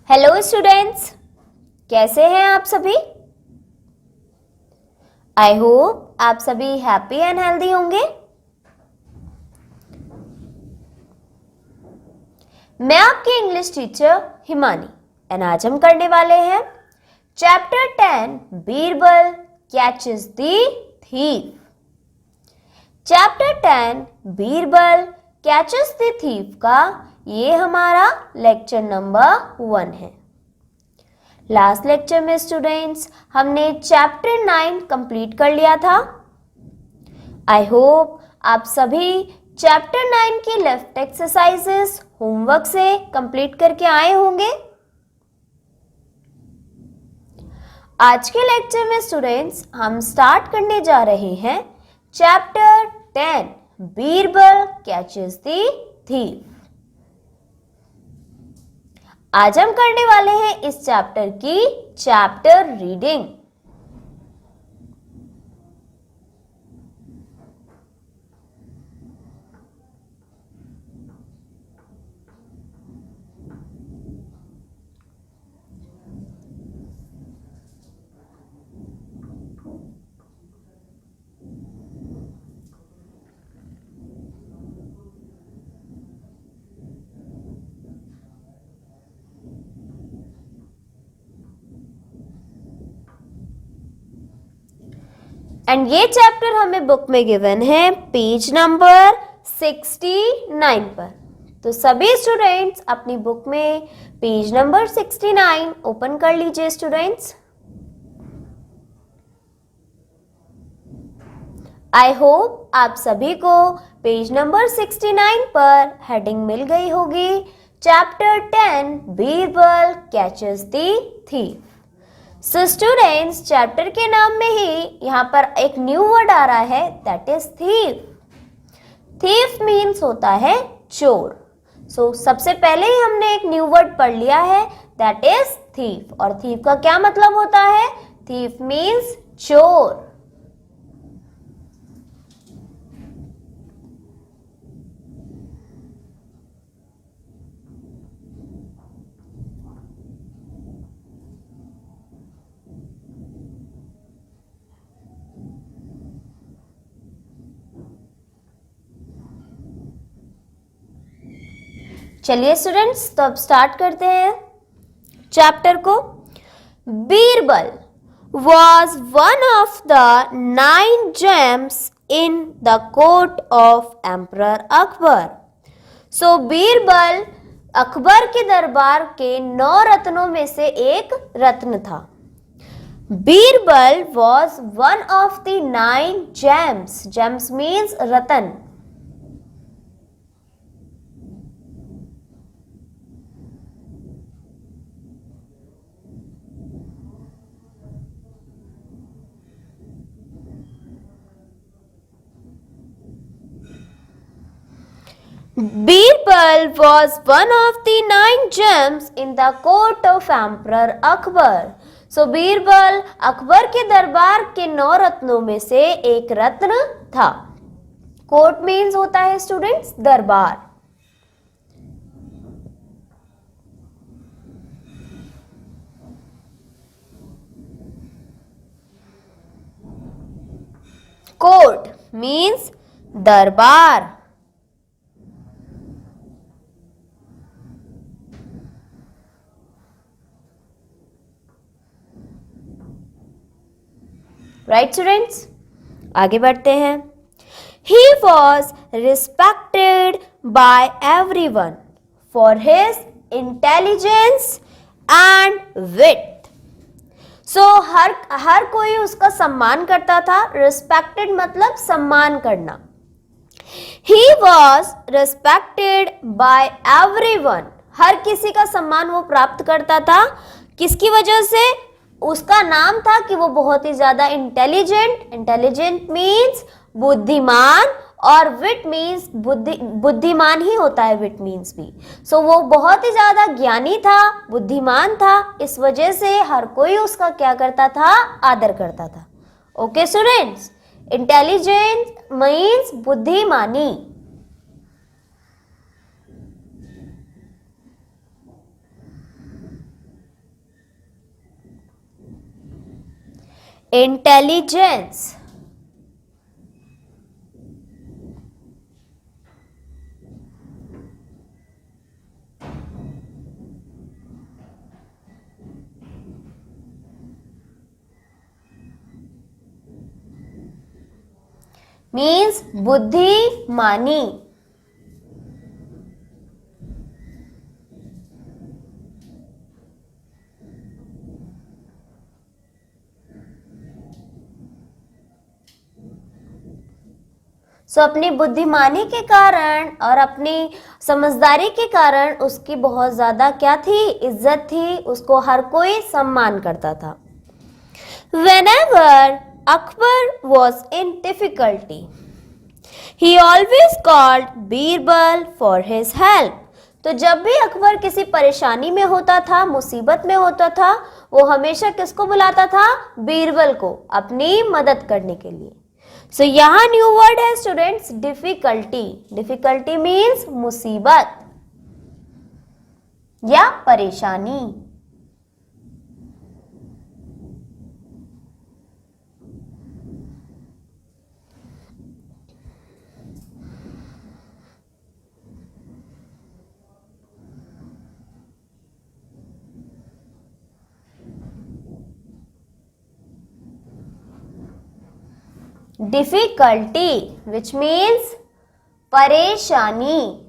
Hello students, कैसे हैं आप सभी। आई होप आप सभी हैप्पी एंड हेल्दी होंगे। मैं आपकी इंग्लिश टीचर हिमानी एंड आज हम करने वाले हैं chapter 10 Birbal catches the thief. Chapter 10 Birbal catches the thief का ये हमारा लेक्चर नंबर 1 है। लास्ट लेक्चर में स्टूडेंट्स हमने चैप्टर 9 कंप्लीट कर लिया था। आई होप आप सभी चैप्टर 9 की लेफ्ट एक्सरसाइजेस होमवर्क से कंप्लीट करके आए होंगे। आज के लेक्चर में स्टूडेंट्स हम स्टार्ट करने जा रहे हैं chapter 10 Birbal catches the thief. आज हम करने वाले हैं इस चैप्टर की चैप्टर रीडिंग। एंड ये चैप्टर हमें बुक में गिवन है पेज नंबर 69 पर। तो सभी स्टूडेंट्स अपनी बुक में पेज नंबर 69 ओपन कर लीजिए स्टूडेंट्स। आई होप आप सभी को पेज नंबर 69 पर हेडिंग मिल गई होगी, chapter 10 Birbal catches the thief. So students, chapter के नाम में ही यहाँ पर एक न्यू वर्ड आ रहा है, that is thief. Thief means होता है चोर। सो सबसे पहले ही हमने एक न्यू वर्ड पढ़ लिया है, दैट इज थीफ। और थीफ का क्या मतलब होता है? थीफ मीन्स चोर। चलिए स्टूडेंट्स, तो अब स्टार्ट करते हैं चैप्टर को। Birbal was one of the 9 gems in the court of Emperor Akbar. So Birbal Akbar के दरबार के 9 रत्नों में से एक रत्न था। Birbal was one of the 9 gems. Gems means Ratna. Birbal was one of the 9 gems in the court of Emperor Akbar. So Birbal Akbar के दरबार के 9 रत्नों में से एक रत्न था। कोर्ट मीन्स होता है स्टूडेंट्स दरबार। कोर्ट मीन्स दरबार। राइट स्टूडेंट्स, आगे बढ़ते हैं। He was respected by everyone for his intelligence and wit. So हर कोई उसका सम्मान करता था। Respected मतलब सम्मान करना। He was respected by everyone. हर किसी का सम्मान वो प्राप्त करता था। किसकी वजह से? उसका नाम था कि वो बहुत ही ज्यादा इंटेलिजेंट मीन्स बुद्धिमान, और विट मीन्स बुद्धिमान ही होता है, विट मीन्स भी। सो वो बहुत ही ज्यादा ज्ञानी था, बुद्धिमान था। इस वजह से हर कोई उसका क्या करता था? आदर करता था। ओके स्टूडेंट्स, इंटेलिजेंट मीन्स बुद्धिमानी। intelligence. Means बुद्धिमानी. अपनी बुद्धिमानी के कारण और अपनी समझदारी के कारण उसकी बहुत ज्यादा क्या थी, इज्जत थी, उसको हर कोई सम्मान करता था. Whenever Akbar was in difficulty, he always called Birbal for his help. तो जब भी अकबर किसी परेशानी में होता था, मुसीबत में होता था, वो हमेशा किसको बुलाता था? बीरबल को, अपनी मदद करने के लिए. सो यहाँ न्यू वर्ड है स्टूडेंट्स, डिफिकल्टी. डिफिकल्टी मीन्स मुसीबत या परेशानी. डिफिकल्टी विच मीन्स परेशानी.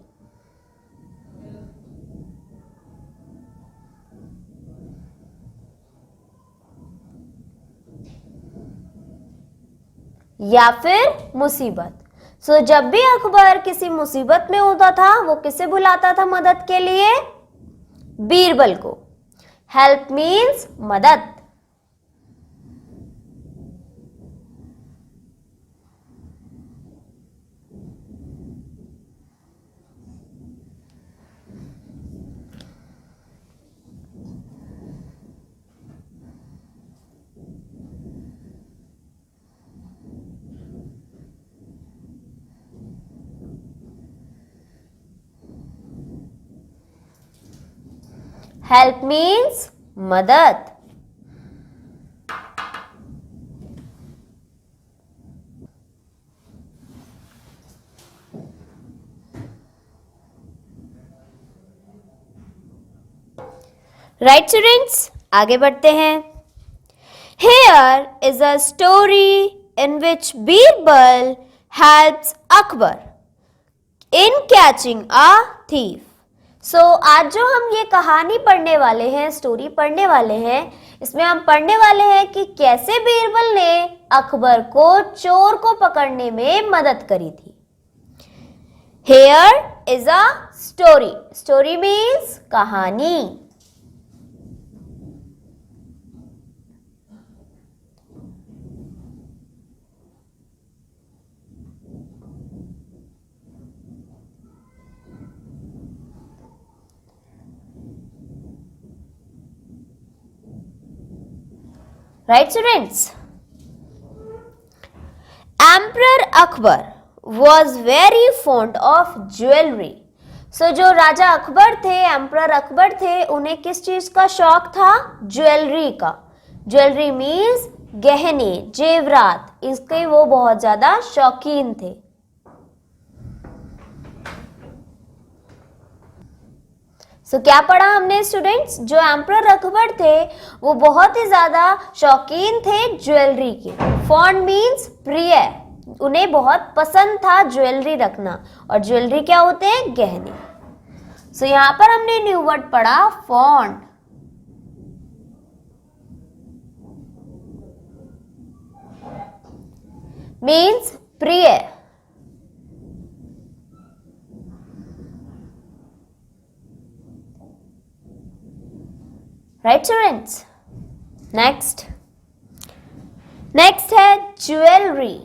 या फिर मुसीबत. जब भी अकबर किसी मुसीबत में होता था, वो किसे बुलाता था मदद के लिए? बीरबल को. हेल्प मीन्स मदद. हेल्प मीन्स मदद. राइट स्टूडेंट्स, आगे बढ़ते हैं. Here is a story in which Birbal helps Akbar in catching a thief. आज जो हम ये कहानी पढ़ने वाले हैं, स्टोरी पढ़ने वाले हैं, इसमें हम पढ़ने वाले हैं कि कैसे बीरबल ने अकबर को चोर को पकड़ने में मदद करी थी. Here is a story. Story means कहानी. Right students? Emperor Akbar was very fond of jewelry. जो राजा अकबर थे, एम्परर अकबर थे, उन्हें किस चीज का शौक था? ज्वेलरी का. ज्वेलरी मीन्स गहने, जेवरात. इसके वो बहुत ज्यादा शौकीन थे. क्या पढ़ा हमने स्टूडेंट्स? जो एम्परर अकबर थे वो बहुत ही ज्यादा शौकीन थे ज्वेलरी के. फॉन्ड मीन्स प्रिय. उन्हें बहुत पसंद था ज्वेलरी रखना. और ज्वेलरी क्या होते हैं? गहने. यहाँ पर हमने न्यू वर्ड पढ़ा फॉन्ड. मीन्स प्रिय. Right students? नेक्स्ट है ज्वेलरी.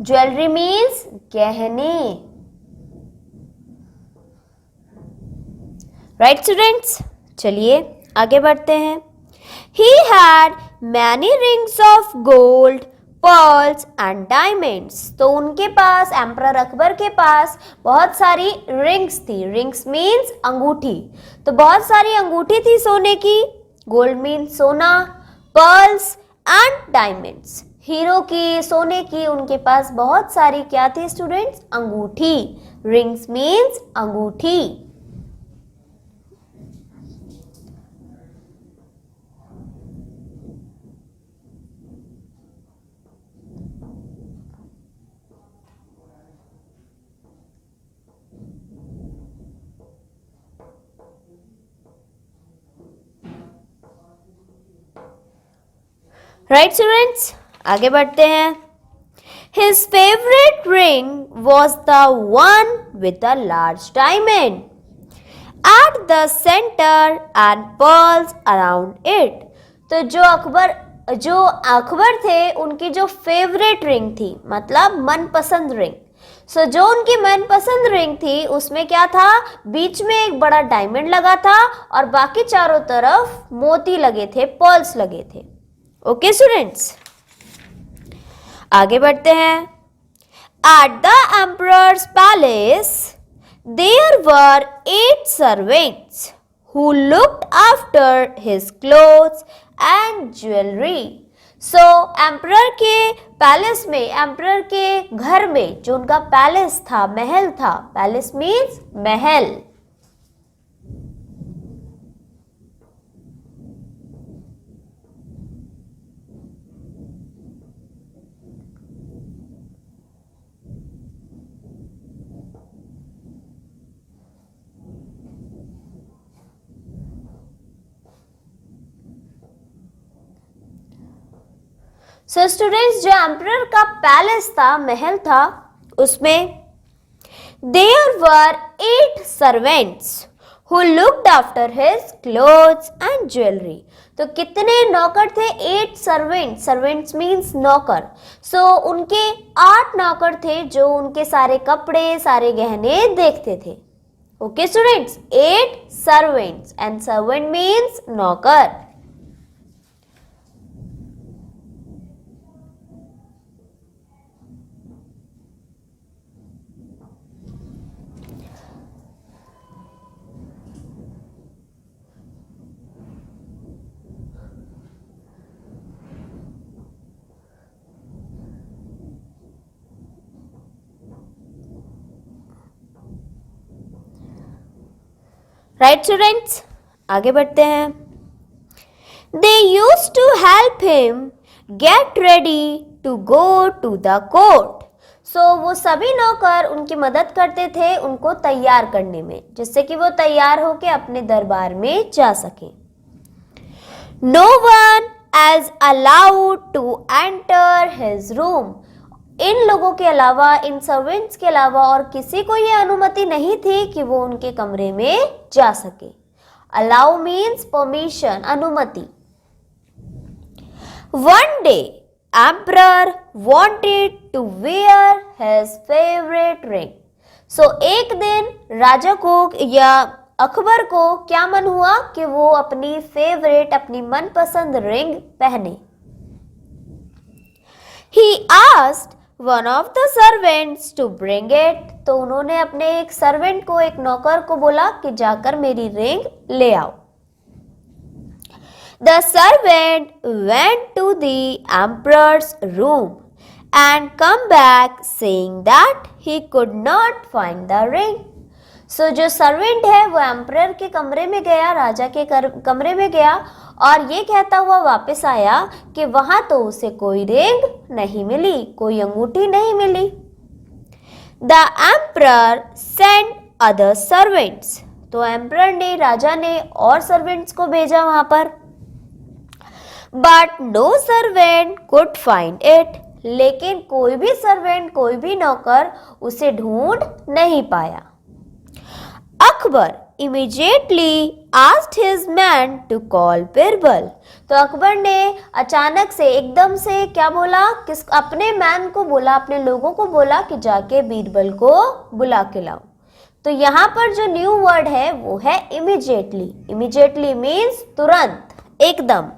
ज्वेलरी मीन्स गहने. राइट स्टूडेंट्स, चलिए आगे बढ़ते हैं। He had many rings of gold, pearls and diamonds. तो उनके पास, एम्परर अकबर के पास बहुत सारी रिंग्स थी। रिंग्स मीन्स अंगूठी। तो बहुत सारी अंगूठी थी सोने की। गोल्ड मीन्स सोना, पर्ल्स एंड डायमंड्स हीरो की, सोने की। उनके पास बहुत सारी क्या थी स्टूडेंट्स? अंगूठी। रिंग्स मीन्स अंगूठी। राइट स्टूडेंट्स, आगे बढ़ते हैं। His favorite ring was the one with a large diamond at the center and pearls around it. तो जो अकबर थे, उनकी जो फेवरेट रिंग थी, मतलब मनपसंद रिंग। सो जो उनकी मनपसंद रिंग थी उसमें क्या था? बीच में एक बड़ा डायमंड लगा था और बाकी चारों तरफ मोती लगे थे, पर्ल्स लगे थे। ओके स्टूडेंट्स, आगे बढ़ते हैं। At the emperor's palace there were 8 servants who looked after his clothes and jewellery. So emperor के पैलेस में, एम्परर के घर में, जो उनका पैलेस था, महल था। पैलेस मीन्स महल। सो स्टूडेंट्स, जो एम्परर का पैलेस था, महल था, उसमें there were 8 servants who looked after his clothes and jewellery. तो कितने नौकर थे? 8 सर्वेंट्स। सर्वेंट्स मीन्स नौकर। सो उनके 8 नौकर थे जो उनके सारे कपड़े, सारे गहने देखते थे। Okay students, 8 servants and servant means नौकर। राइट स्टूडेंट्स, आगे बढ़ते हैं। They use to help him get ready to go to the court. So वो सभी नौकर उनकी मदद करते थे उनको तैयार करने में, जिससे कि वो तैयार होके अपने दरबार में जा सके। No one as allowed to enter his room. इन लोगों के अलावा, इन सर्वेंट्स के अलावा और किसी को यह अनुमति नहीं थी कि वो उनके कमरे में जा सके। अलाउ मीन्स परमिशन, अनुमति। One day emperor wanted to wear his favourite ring. So एक दिन राजा को या अकबर को क्या मन हुआ कि वो अपनी फेवरेट, अपनी मनपसंद रिंग पहने। He asked one of the servants to bring it. तो उन्होंने अपने एक सर्वेंट को, एक नौकर को बोला कि जाकर मेरी रिंग ले आओ। The servant went to the emperor's room and come back saying that he could not find the ring. सो जो सर्वेंट है वो एम्परर के कमरे में गया, राजा के कमरे में गया और ये कहता हुआ वापस आया कि वहां तो उसे कोई रिंग नहीं मिली, कोई अंगूठी नहीं मिली। The emperor sent other servants. तो एम्परर ने, राजा ने और सर्वेंट्स को भेजा वहां पर। But no servant could find it. लेकिन कोई भी सर्वेंट, कोई भी नौकर उसे ढूंढ नहीं पाया। Akbar immediately asked his man to call Birbal. तो अकबर ने अचानक से, एकदम से क्या बोला? अपने मैन को बोला, अपने लोगों को बोला कि जाके बीरबल को बुला के लाओ। तो यहाँ पर जो न्यू वर्ड है वो है इमीडिएटली। इमीडिएटली मीन्स तुरंत, एकदम।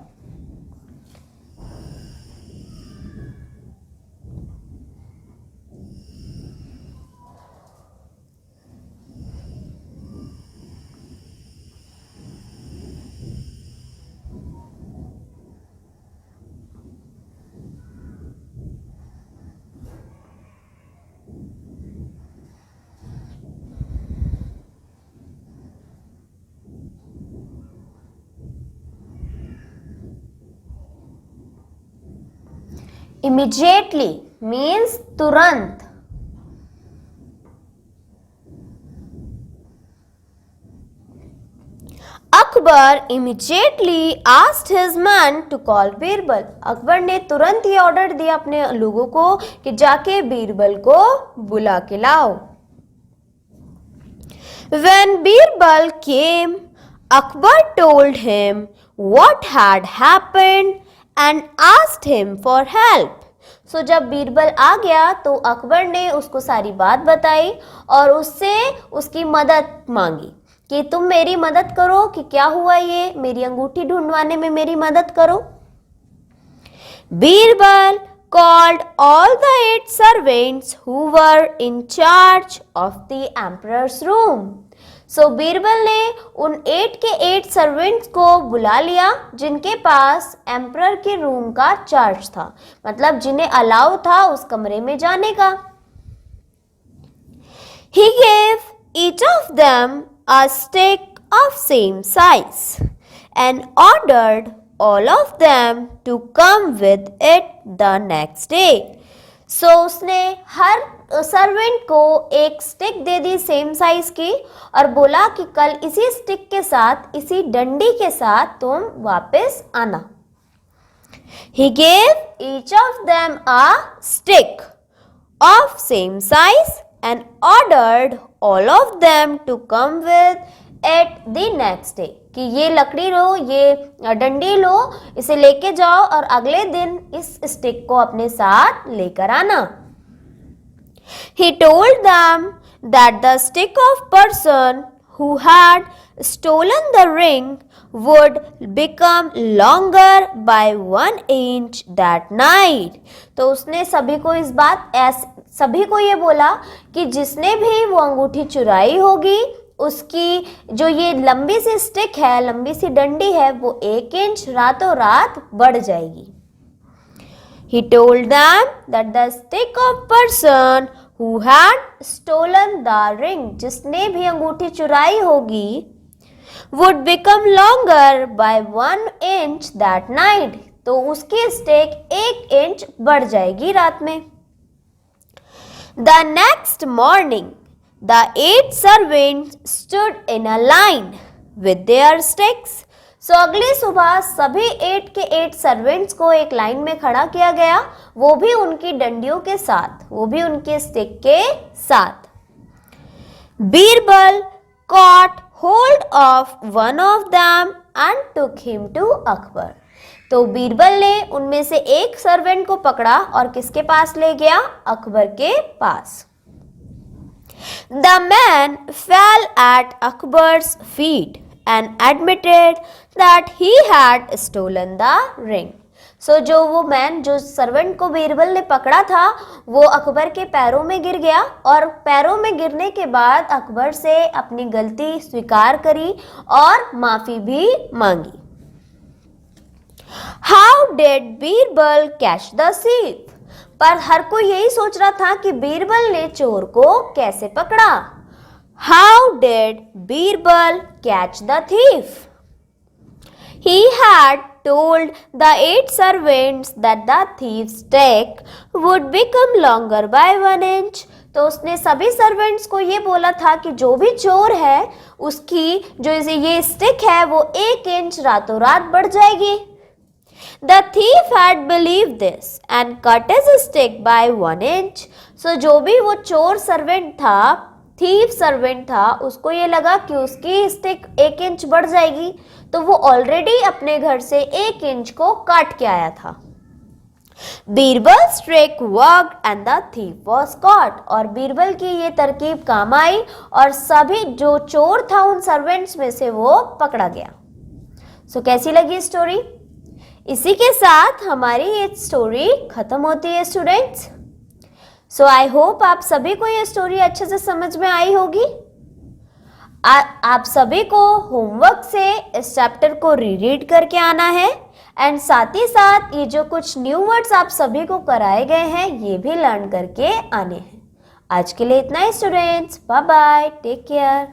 Immediately means तुरंत। Akbar immediately asked his man to call Birbal. Akbar ने तुरंत ही ऑर्डर दिया अपने लोगों को कि जाके बीरबल को बुला के लाओ। When Birbal came, Akbar told him what had happened and asked him for help. So जब बीरबल आ गया तो अकबर ने उसको सारी बात बताई और उससे उसकी मदद मांगी कि तुम मेरी मदद करो कि क्या हुआ, ये मेरी अंगूठी ढूंढवाने में मेरी मदद करो। Birbal called all the 8 servants who were in charge of the emperor's room. So Birbal ने उन 8 के 8 सर्वेंट्स को बुला लिया जिनके पास एम्परर के रूम का चार्ज था, मतलब जिन्हें अलाउ था उस कमरे में जाने का। He gave each of them a stick of same size and ordered all of them to come with it the next day. So उसने हर सर्वेंट को एक stick they the same size की और बोला कि कल इसी स्टिक के साथ, इसी डंडी के साथ तुम वापस आना। He gave each of them a stick of same size and ordered all of them to come with it the next day. कि ये लकड़ी लो, ये डंडी लो, इसे लेके जाओ और अगले दिन इस स्टिक को अपने साथ लेकर आना। He told them that the stick of person who had stolen the ring would become longer by 1 inch that night. तो उसने सभी को इस बात सभी को ये बोला कि जिसने भी वो अंगूठी चुराई होगी उसकी जो ये लंबी सी स्टिक है, लंबी सी डंडी है, वो 1 इंच रातों रात बढ़ जाएगी। He told them that the stick of person who had stolen the ring, जिसने भी अंगूठी चुराई होगी, would become longer by 1 inch that night. तो उसकी स्टिक 1 इंच बढ़ जाएगी रात में। The next morning, the 8 servants stood in a line with their sticks. So अगली सुबह सभी 8 के 8 सर्वेंट्स को एक लाइन में खड़ा किया गया, वो भी उनकी डंडियों के साथ, वो भी उनके स्टिक के साथ। Birbal caught hold of one of them and took him to Akbar. तो बीरबल ने उनमें से एक सर्वेंट को पकड़ा और किसके पास ले गया? अकबर के पास। The man fell at Akbar's feet and admitted that he had stolen the ring. So जो वो मैन, जो सर्वेंट को बीरबल ने पकड़ा था, वो अकबर के पैरों में गिर गया और पैरों में गिरने के बाद अकबर से अपनी गलती स्वीकार करी और माफी भी मांगी। How did Birbal catch the thief? पर हर कोई यही सोच रहा था कि बीरबल ने चोर को कैसे पकड़ा। How did Birbal catch the thief? He had told the 8 servants that the thief's stick would become longer by 1 inch. तो उसने सभी सर्वेंट्स को ये बोला था कि जो भी चोर है उसकी जो ये स्टिक है वो 1 इंच रातों रात बढ़ जाएगी। The thief had believed this and cut his stick by 1 inch. So जो भी वो चोर सर्वेंट था, थीफ सर्वेंट था, उसको ये लगा कि उसकी स्टिक 1 इंच बढ़ जाएगी, तो वो ऑलरेडी अपने घर से 1 इंच को काट के आया था। Birbal's trick worked and the thief was cot. और बीरबल की ये तरकीब काम आई और सभी जो चोर था उन सर्वेंट्स में से वो पकड़ा गया। सो कैसी लगी स्टोरी? इसी के साथ हमारी ये स्टोरी खत्म होती है स्टूडेंट्स। सो आई होप आप सभी को ये स्टोरी अच्छे से समझ में आई होगी। आप सभी को होमवर्क से इस चैप्टर को रीड करके आना है एंड साथ ही साथ ये जो कुछ न्यू वर्ड्स आप सभी को कराए गए हैं ये भी लर्न करके आने हैं। आज के लिए इतना ही students, bye bye, take care.